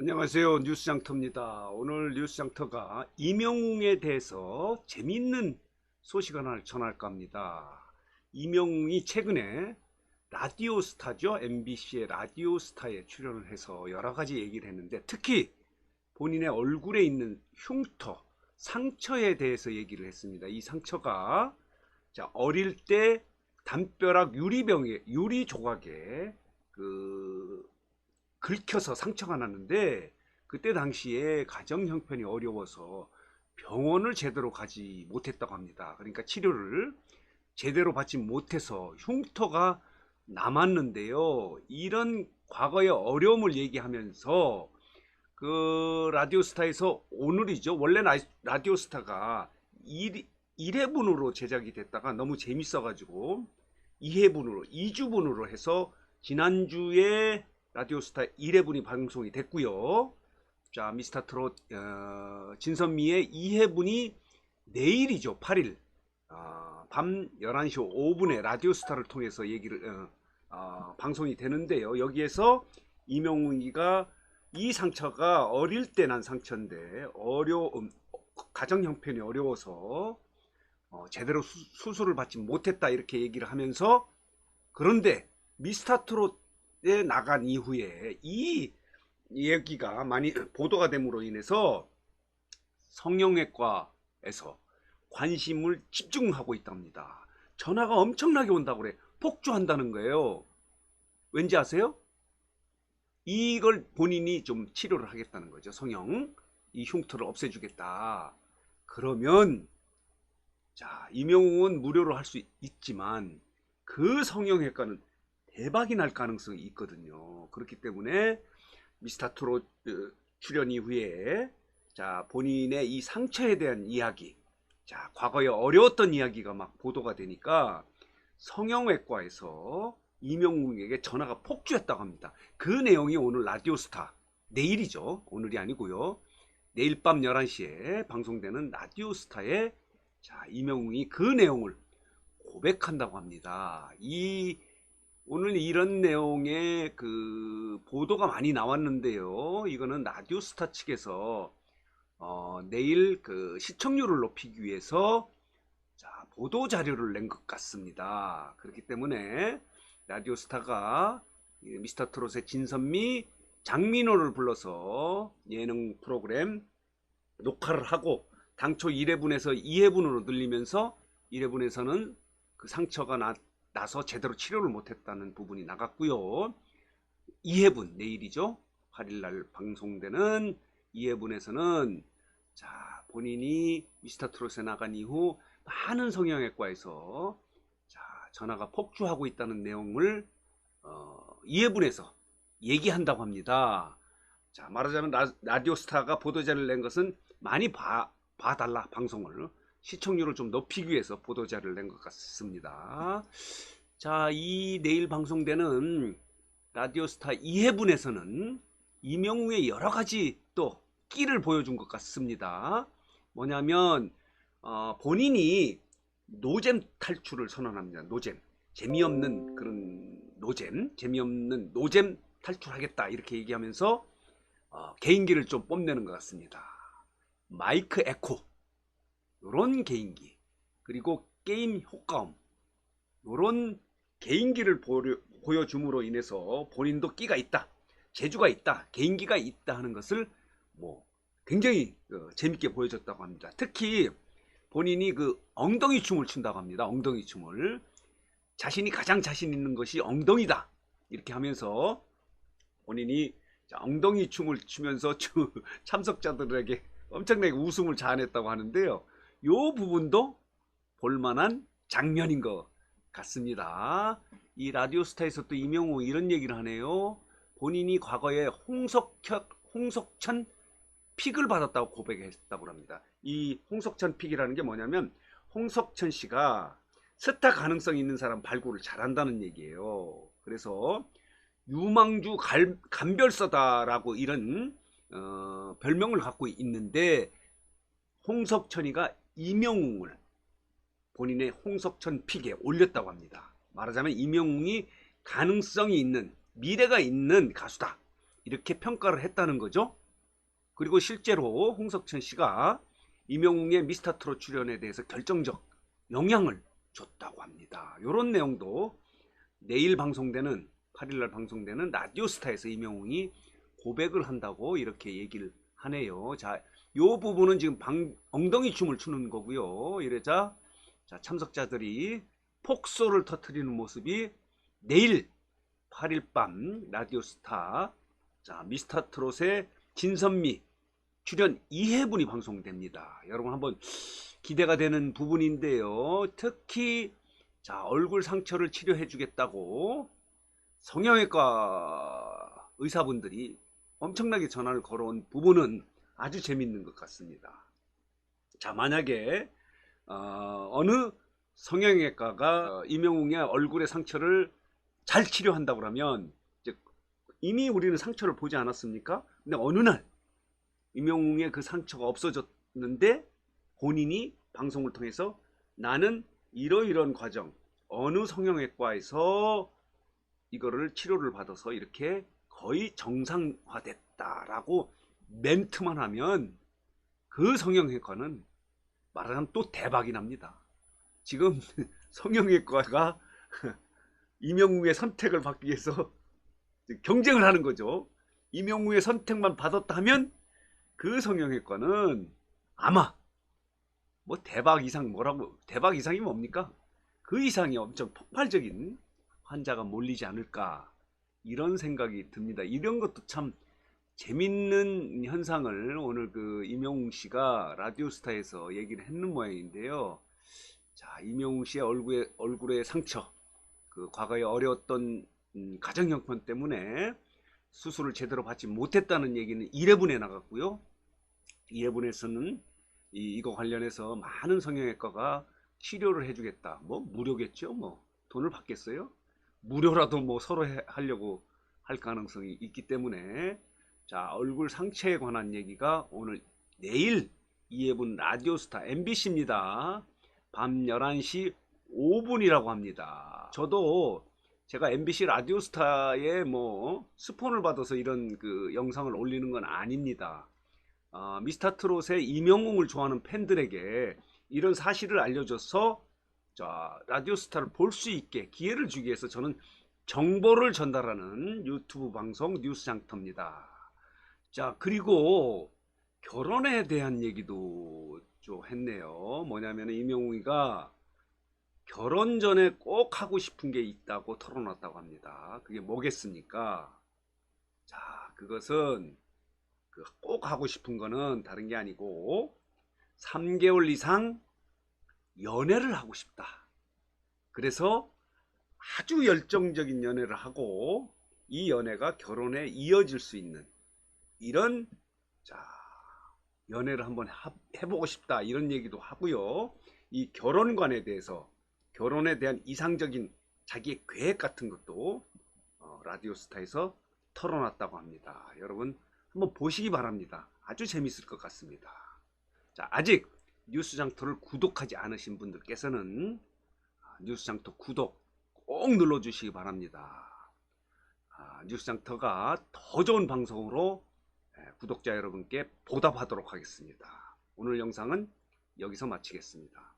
안녕하세요. 뉴스장터입니다. 오늘 뉴스장터가 임영웅에 대해서 재미있는 소식 하나를 전할까 합니다. 임영웅이 최근에 라디오스타죠. MBC의 라디오스타에 출연을 해서 여러 가지 얘기를 했는데 특히 본인의 얼굴에 있는 흉터, 상처에 대해서 얘기를 했습니다. 이 상처가 어릴 때 담벼락 유리 조각에 긁혀서 상처가 났는데 그때 당시에 가정 형편이 어려워서 병원을 제대로 가지 못했다고 합니다. 그러니까 치료를 제대로 받지 못해서 흉터가 남았는데요. 이런 과거의 어려움을 얘기하면서 라디오스타에서 오늘이죠. 원래 라디오스타가 1회분으로 제작이 됐다가 너무 재밌어가지고 2회분으로 2주분으로 해서 지난주에 라디오스타 1회분이 방송이 됐고요. 자, 미스터트롯 진선미의 2회분이 내일이죠. 8일 밤 11시 5분에 라디오스타를 통해서 방송이 되는데요. 여기에서 임영웅이가 이 상처가 어릴 때 난 상처인데 가정 형편이 어려워서 제대로 수술을 받지 못했다 이렇게 얘기를 하면서, 그런데 미스터트롯에 나간 이후에 이 얘기가 많이 보도가 됨으로 인해서 성형외과에서 관심을 집중하고 있답니다. 전화가 엄청나게 온다고 그래. 폭주한다는 거예요. 왠지 아세요? 이걸 본인이 좀 치료를 하겠다는 거죠. 이 흉터를 없애주겠다. 그러면 임영웅은 무료로 할 수 있지만 그 성형외과는 대박이 날 가능성이 있거든요. 그렇기 때문에 미스터트롯 출연 이후에 본인의 이 상처에 대한 이야기, 과거에 어려웠던 이야기가 막 보도가 되니까 성형외과에서 임영웅에게 전화가 폭주했다고 합니다. 그 내용이 오늘 라디오스타, 내일이죠. 오늘이 아니고요. 내일 밤 11시에 방송되는 라디오스타에 임영웅이 그 내용을 고백한다고 합니다. 오늘 이런 내용의 보도가 많이 나왔는데요. 이거는 라디오스타 측에서 내일 시청률을 높이기 위해서 보도 자료를 낸 것 같습니다. 그렇기 때문에 라디오스타가 미스터트롯의 진선미, 장민호를 불러서 예능 프로그램 녹화를 하고 당초 1회분에서 2회분으로 늘리면서 1회분에서는 그 상처가 나서 제대로 치료를 못했다는 부분이 나갔고요. 2회분, 내일이죠. 8일날 방송되는 2회분에서는 본인이 미스터트롯에 나간 이후 많은 성형외과에서 전화가 폭주하고 있다는 내용을 2회분에서 얘기한다고 합니다. 말하자면 라디오스타가 보도자를 낸 것은 많이 봐달라, 방송을 시청률을 좀 높이기 위해서 보도자를 낸 것 같습니다. 이 내일 방송되는 라디오스타 2회분에서는 임영웅의 여러 가지 또 끼를 보여준 것 같습니다. 뭐냐면 본인이 노잼 탈출을 선언합니다. 노잼, 재미없는 그런 재미없는 노잼 탈출하겠다 이렇게 얘기하면서 개인기를 좀 뽐내는 것 같습니다. 마이크 에코, 요런 개인기, 그리고 게임 효과음, 요런 개인기를 보여줌으로 인해서 본인도 끼가 있다, 재주가 있다, 개인기가 있다 하는 것을 굉장히 재밌게 보여줬다고 합니다. 특히 본인이 엉덩이 춤을 춘다고 합니다. 엉덩이 춤을 자신이 가장 자신 있는 것이 엉덩이다 이렇게 하면서 본인이 엉덩이 춤을 추면서 참석자들에게 엄청나게 웃음을 자아냈다고 하는데요. 요 부분도 볼만한 장면인 것 같습니다. 이 라디오스타에서 또 임영웅 이런 얘기를 하네요. 본인이 과거에 홍석천 픽을 받았다고 고백했다고 합니다. 이 홍석천 픽이라는 게 뭐냐면 홍석천 씨가 스타 가능성 있는 사람 발굴을 잘한다는 얘기예요. 그래서 유망주 감별서다라고 이런 별명을 갖고 있는데, 홍석천이가 임영웅을 본인의 홍석천 픽에 올렸다고 합니다. 말하자면 임영웅이 가능성이 있는, 미래가 있는 가수다 이렇게 평가를 했다는 거죠. 그리고 실제로 홍석천 씨가 임영웅의 미스터트롯 출연에 대해서 결정적 영향을 줬다고 합니다. 이런 내용도 내일 방송되는 8일날 방송되는 라디오스타에서 임영웅이 고백을 한다고 이렇게 얘기를 하네요. 자, 요 부분은 지금 엉덩이 춤을 추는 거고요. 이러자 자, 참석자들이 폭소를 터뜨리는 모습이 내일 8일 밤 라디오스타 자, 미스터트롯의 진선미 출연 2회분이 방송됩니다. 여러분 한번 기대가 되는 부분인데요. 특히 자, 얼굴 상처를 치료해 주겠다고 성형외과 의사분들이 엄청나게 전화를 걸어온 부분은 아주 재밌는 것 같습니다. 자, 만약에 어느 성형외과가 임영웅의 얼굴의 상처를 잘 치료한다고 하면 이제 이미 우리는 상처를 보지 않았습니까? 근데 어느 날 임영웅의 그 상처가 없어졌는데 본인이 방송을 통해서 나는 이러이런 과정 어느 성형외과에서 이거를 치료를 받아서 이렇게 거의 정상화됐다라고 멘트만 하면 그 성형외과는 말하자면 또 대박이 납니다. 지금 성형외과가 임영웅의 선택을 받기 위해서 경쟁을 하는 거죠. 임영웅의 선택만 받았다 하면 그 성형외과는 아마 뭐 대박 이상 뭐라고 대박 이상이 뭡니까? 그 이상이 엄청 폭발적인 환자가 몰리지 않을까 이런 생각이 듭니다. 이런 것도 참 재밌는 현상을 오늘 그 임영웅 씨가 라디오스타에서 얘기를 했는 모양인데요. 자, 임영웅 씨의 얼굴의 상처, 그 과거에 어려웠던 가정 형편 때문에 수술을 제대로 받지 못했다는 얘기는 1회분에 나갔고요. 2회분에서는 이거 관련해서 많은 성형외과가 치료를 해주겠다. 뭐 무료겠죠. 뭐 돈을 받겠어요. 무료라도 뭐 서로 하려고 할 가능성이 있기 때문에 자, 얼굴 상처에 관한 얘기가 오늘 내일 2회분 라디오스타 MBC입니다. 밤 11시 5분이라고 합니다. 저도 제가 MBC 라디오스타에 뭐 스폰을 받아서 이런 그 영상을 올리는 건 아닙니다. 미스터트롯의 임영웅을 좋아하는 팬들에게 이런 사실을 알려줘서 자, 라디오스타를 볼 수 있게 기회를 주기 위해서 저는 정보를 전달하는 유튜브 방송 뉴스장터입니다. 자, 그리고 결혼에 대한 얘기도 좀 했네요. 뭐냐면 임영웅이가 결혼 전에 꼭 하고 싶은 게 있다고 털어놨다고 합니다. 그게 뭐겠습니까? 자, 그것은 꼭 하고 싶은 거는 다른 게 아니고 3개월 이상 연애를 하고 싶다. 그래서 아주 열정적인 연애를 하고 이 연애가 결혼에 이어질 수 있는 이런 자, 연애를 한번 해보고 싶다 이런 얘기도 하고요. 이 결혼관에 대해서 결혼에 대한 이상적인 자기의 계획 같은 것도 라디오스타에서 털어놨다고 합니다. 여러분 한번 보시기 바랍니다. 아주 재밌을 것 같습니다. 자, 아직 뉴스장터를 구독하지 않으신 분들께서는 뉴스장터 구독 꼭 눌러주시기 바랍니다. 뉴스장터가 더 좋은 방송으로 구독자 여러분께 보답하도록 하겠습니다. 오늘 영상은 여기서 마치겠습니다.